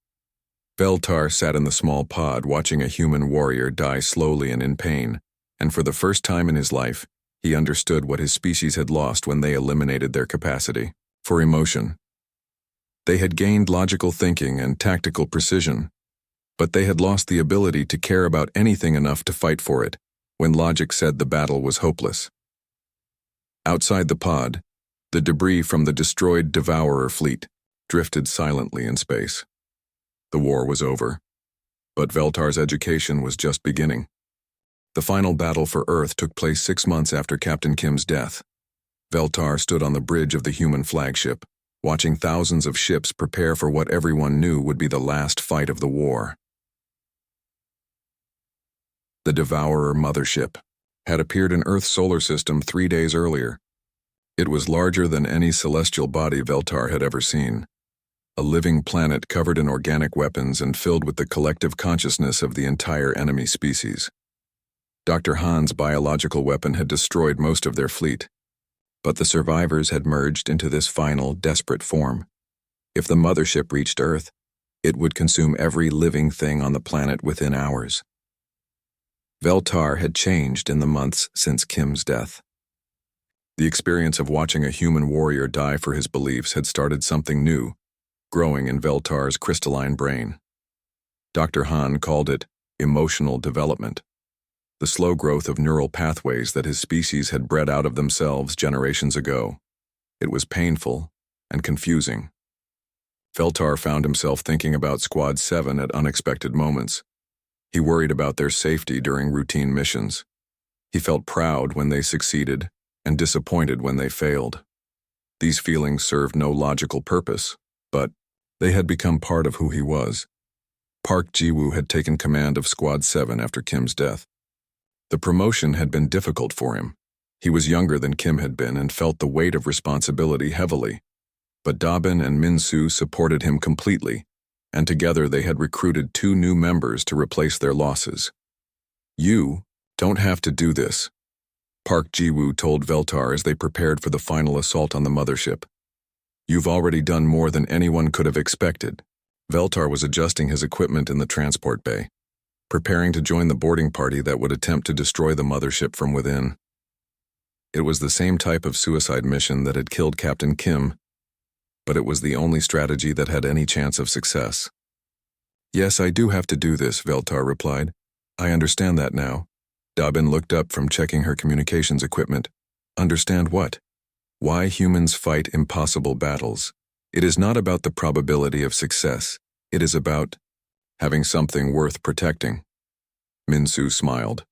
Veltar sat in the small pod watching a human warrior die slowly and in pain, and for the first time in his life, he understood what his species had lost when they eliminated their capacity for emotion. They had gained logical thinking and tactical precision, but they had lost the ability to care about anything enough to fight for it when logic said the battle was hopeless. Outside the pod, the debris from the destroyed Devourer fleet drifted silently in space. The war was over, but Veltar's education was just beginning. The final battle for Earth took place 6 months after Captain Kim's death. Veltar stood on the bridge of the human flagship, watching thousands of ships prepare for what everyone knew would be the last fight of the war. The Devourer mothership had appeared in Earth's solar system 3 days earlier. It was larger than any celestial body Veltar had ever seen. A living planet covered in organic weapons and filled with the collective consciousness of the entire enemy species. Dr. Han's biological weapon had destroyed most of their fleet, but the survivors had merged into this final, desperate form. If the mothership reached Earth, it would consume every living thing on the planet within hours. Veltar had changed in the months since Kim's death. The experience of watching a human warrior die for his beliefs had started something new, growing in Veltar's crystalline brain. Dr. Han called it emotional development, the slow growth of neural pathways that his species had bred out of themselves generations ago. It was painful and confusing. Veltar found himself thinking about Squad 7 at unexpected moments. He worried about their safety during routine missions. He felt proud when they succeeded and disappointed when they failed. These feelings served no logical purpose, but they had become part of who he was. Park Ji-woo had taken command of Squad 7 after Kim's death. The promotion had been difficult for him. He was younger than Kim had been and felt the weight of responsibility heavily. But Dabin and Min-soo supported him completely, and together they had recruited 2 new members to replace their losses. "You don't have to do this," Park Ji-woo told Veltar as they prepared for the final assault on the mothership. "You've already done more than anyone could have expected." Veltar was adjusting his equipment in the transport bay, preparing to join the boarding party that would attempt to destroy the mothership from within. It was the same type of suicide mission that had killed Captain Kim, but it was the only strategy that had any chance of success. "Yes, I do have to do this," Veltar replied. "I understand that now." Dabin looked up from checking her communications equipment. "Understand what?" "Why humans fight impossible battles. It is not about the probability of success. It is about having something worth protecting." Min-soo smiled.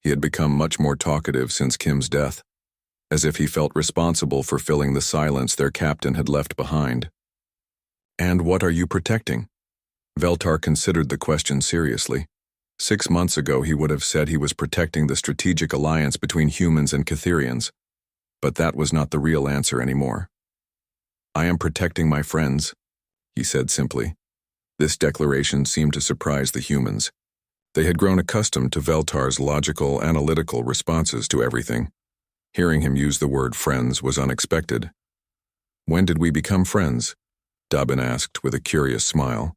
He had become much more talkative since Kim's death, as if he felt responsible for filling the silence their captain had left behind. "And what are you protecting?" Veltar considered the question seriously. 6 months ago he would have said he was protecting the strategic alliance between humans and Catherians, but that was not the real answer anymore. "I am protecting my friends," he said simply. This declaration seemed to surprise the humans. They had grown accustomed to Veltar's logical, analytical responses to everything. Hearing him use the word friends was unexpected. "When did we become friends?" Dabin asked with a curious smile.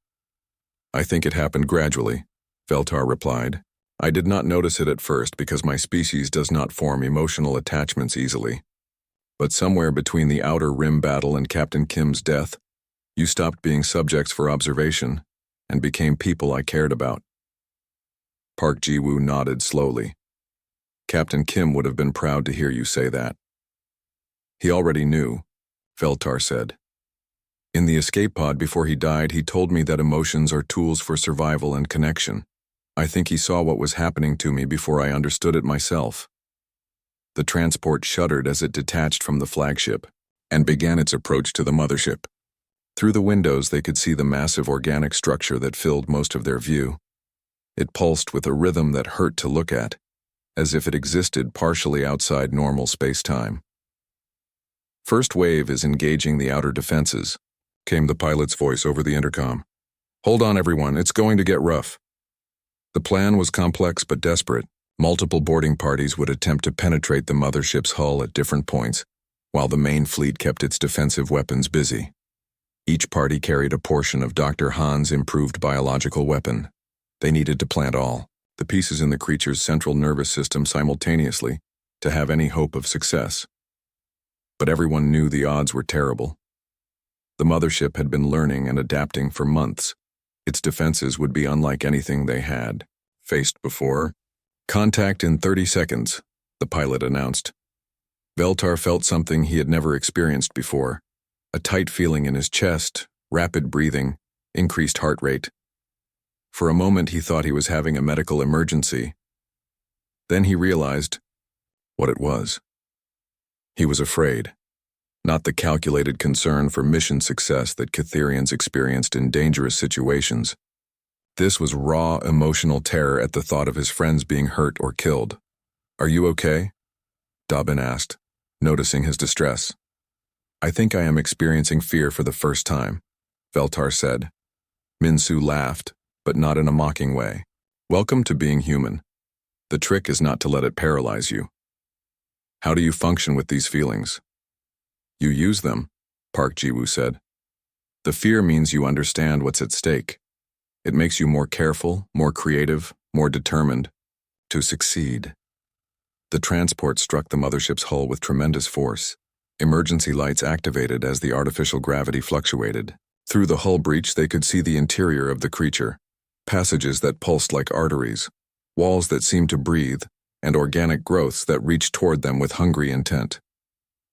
"I think it happened gradually," Veltar replied. "I did not notice it at first because my species does not form emotional attachments easily. But somewhere between the Outer Rim battle and Captain Kim's death, you stopped being subjects for observation and became people I cared about." Park Ji-woo nodded slowly. Captain Kim would have been proud to hear you say that. He already knew, Veltar said. In the escape pod before he died, he told me that emotions are tools for survival and connection. I think he saw what was happening to me before I understood it myself. The transport shuddered as it detached from the flagship and began its approach to the mothership. Through the windows, they could see the massive organic structure that filled most of their view. It pulsed with a rhythm that hurt to look at, as if it existed partially outside normal space-time. First wave is engaging the outer defenses, came the pilot's voice over the intercom. Hold on, everyone, it's going to get rough. The plan was complex but desperate. Multiple boarding parties would attempt to penetrate the mothership's hull at different points, while the main fleet kept its defensive weapons busy. Each party carried a portion of Dr. Han's improved biological weapon. They needed to plant all the pieces in the creature's central nervous system simultaneously to have any hope of success. But everyone knew the odds were terrible. The mothership had been learning and adapting for months. Its defenses would be unlike anything they had faced before. Contact in 30 seconds, the pilot announced. Veltar felt something he had never experienced before. A tight feeling in his chest, rapid breathing, increased heart rate. For a moment he thought he was having a medical emergency. Then he realized what it was. He was afraid. Not the calculated concern for mission success that Catherians experienced in dangerous situations. This was raw emotional terror at the thought of his friends being hurt or killed. Are you okay? Dobbin asked, noticing his distress. I think I am experiencing fear for the first time, Veltar said. Minsu laughed, but not in a mocking way. Welcome to being human. The trick is not to let it paralyze you. How do you function with these feelings? You use them, Park Ji-woo said. The fear means you understand what's at stake. It makes you more careful, more creative, more determined to succeed. The transport struck the mothership's hull with tremendous force. Emergency lights activated as the artificial gravity fluctuated. Through the hull breach, they could see the interior of the creature, passages that pulsed like arteries, walls that seemed to breathe, and organic growths that reached toward them with hungry intent.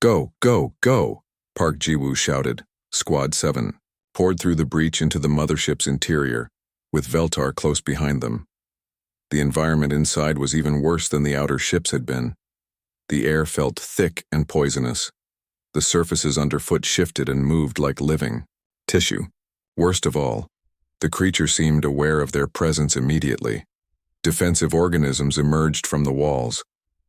Go, go, go, Park Ji-woo shouted. Squad 7 poured through the breach into the mothership's interior, with Veltar close behind them. The environment inside was even worse than the outer ships had been. The air felt thick and poisonous. The surfaces underfoot shifted and moved like living tissue. Worst of all, the creature seemed aware of their presence immediately. Defensive organisms emerged from the walls,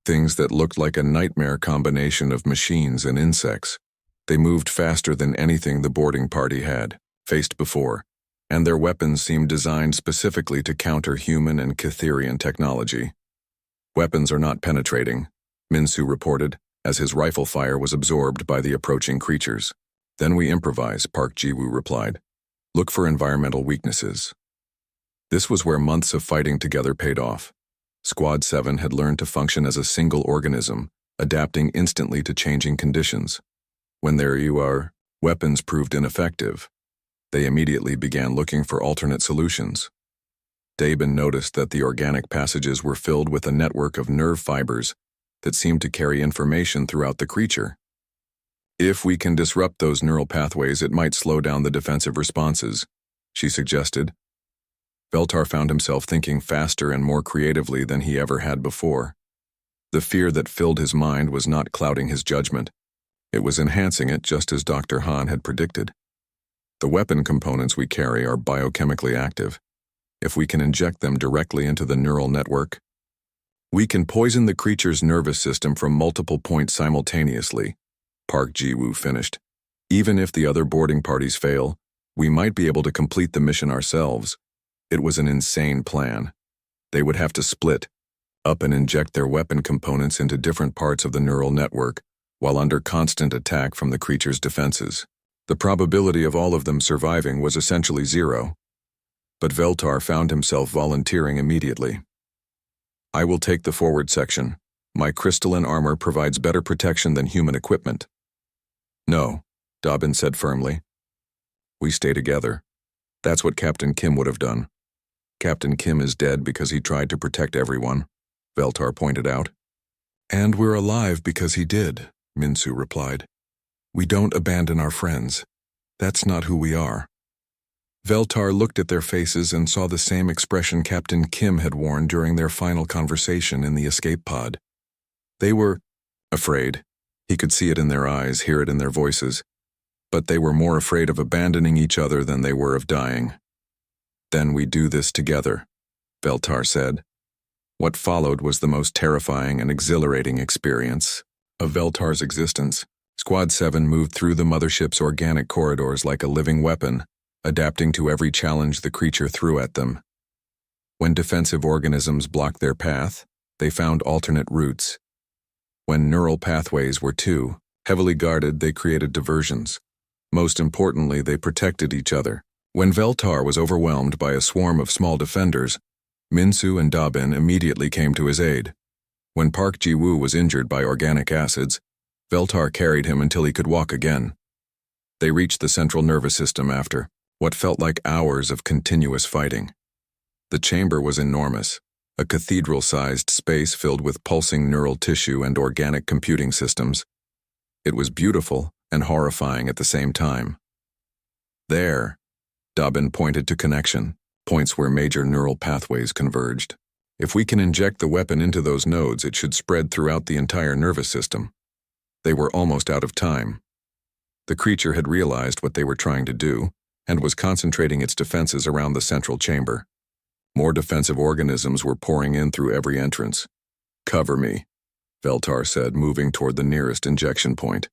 things that looked like a nightmare combination of machines and insects. They moved faster than anything the boarding party had faced before, and their weapons seemed designed specifically to counter human and Catherian technology. Weapons are not penetrating, Minsu reported, as his rifle fire was absorbed by the approaching creatures. Then we improvise, Park Ji-woo replied. Look for environmental weaknesses. This was where months of fighting together paid off. Squad 7 had learned to function as a single organism, adapting instantly to changing conditions. When their weapons proved ineffective, they immediately began looking for alternate solutions. Dabin noticed that the organic passages were filled with a network of nerve fibers that seemed to carry information throughout the creature. If we can disrupt those neural pathways, it might slow down the defensive responses, she suggested. Veltar found himself thinking faster and more creatively than he ever had before. The fear that filled his mind was not clouding his judgment. It was enhancing it, just as Dr. Han had predicted. The weapon components we carry are biochemically active. If we can inject them directly into the neural network, we can poison the creature's nervous system from multiple points simultaneously, Park Ji-woo finished. Even if the other boarding parties fail, we might be able to complete the mission ourselves. It was an insane plan. They would have to split up and inject their weapon components into different parts of the neural network, while under constant attack from the creature's defenses. The probability of all of them surviving was essentially zero. But Veltar found himself volunteering immediately. I will take the forward section. My crystalline armor provides better protection than human equipment. No, Dobbin said firmly. We stay together. That's what Captain Kim would have done. Captain Kim is dead because he tried to protect everyone, Veltar pointed out. And we're alive because he did, Minsu replied. We don't abandon our friends. That's not who we are. Veltar looked at their faces and saw the same expression Captain Kim had worn during their final conversation in the escape pod. They were afraid. He could see it in their eyes, hear it in their voices. But they were more afraid of abandoning each other than they were of dying. Then we do this together, Veltar said. What followed was the most terrifying and exhilarating experience of Veltar's existence. Squad 7 moved through the mothership's organic corridors like a living weapon, adapting to every challenge the creature threw at them. When defensive organisms blocked their path, they found alternate routes. When neural pathways were too heavily guarded, they created diversions. Most importantly, they protected each other. When Veltar was overwhelmed by a swarm of small defenders, Minsu and Dabin immediately came to his aid. When Park Ji-woo was injured by organic acids, Veltar carried him until he could walk again. They reached the central nervous system after what felt like hours of continuous fighting. The chamber was enormous, a cathedral-sized space filled with pulsing neural tissue and organic computing systems. It was beautiful and horrifying at the same time. There, Dabin pointed to connection, points where major neural pathways converged. If we can inject the weapon into those nodes, it should spread throughout the entire nervous system. They were almost out of time. The creature had realized what they were trying to do and was concentrating its defenses around the central chamber. More defensive organisms were pouring in through every entrance. Cover me, Veltar said, moving toward the nearest injection point.